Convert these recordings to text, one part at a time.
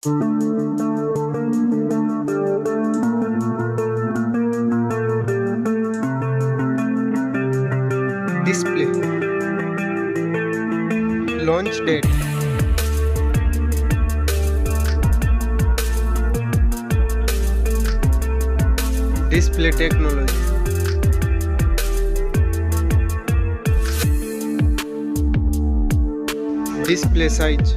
Display. Launch date. Display technology. Display size.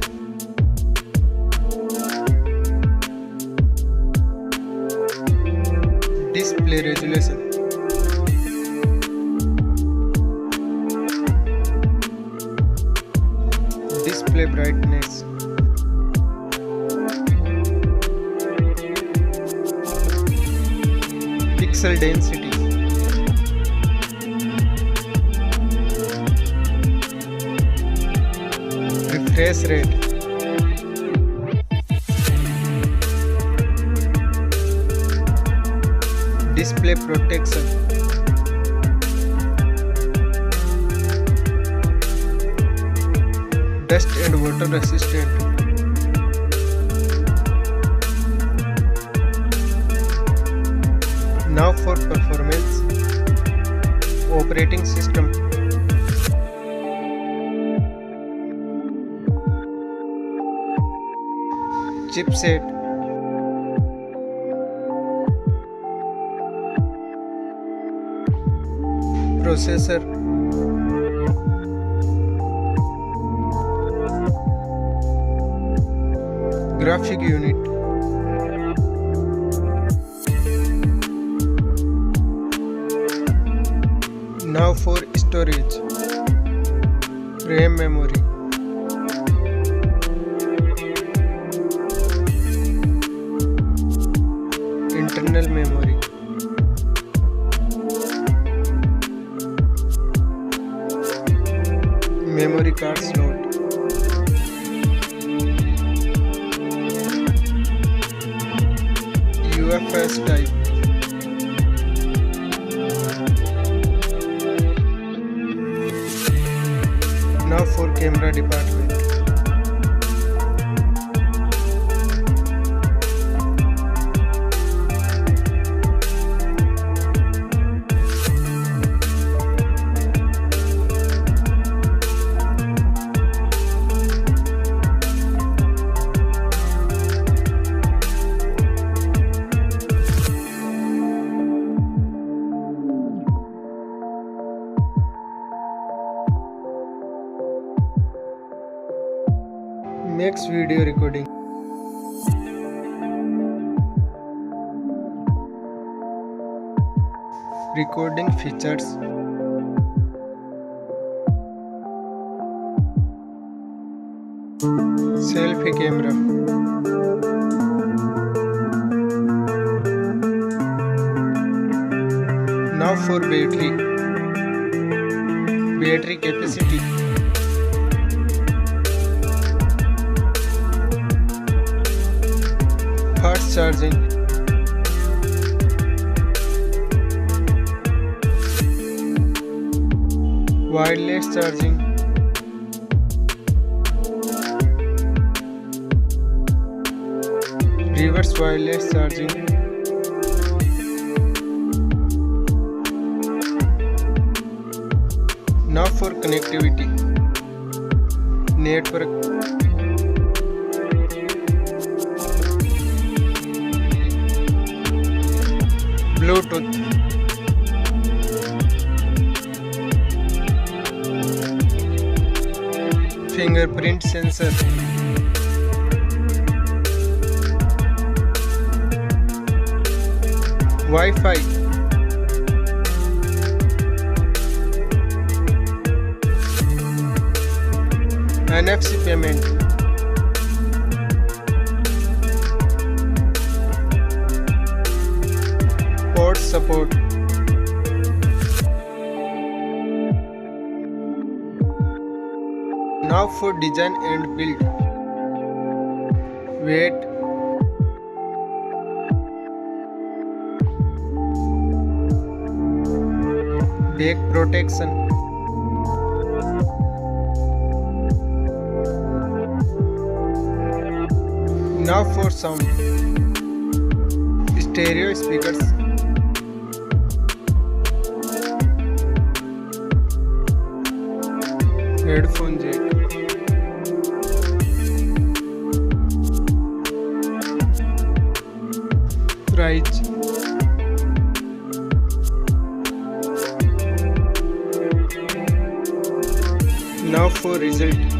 Display resolution. Display brightness. Pixel density. Refresh rate. Display protection. Dust and water resistant. Now for performance. Operating system. Chipset. Processor. Graphic unit. Now for storage. RAM memory. Internal memory. Memory card slot. UFS type. Now for camera department. Next video recording. Recording features. Selfie camera. Now for battery. Battery capacity. Fast charging. Wireless charging. Reverse wireless charging. Now for connectivity. Network. Bluetooth. Fingerprint sensor. Wi-Fi. NFC payment. Port support. Now for design and build. Weight. Back protection. Now for sound. Stereo speakers. Headphone jack. Price. Now for result.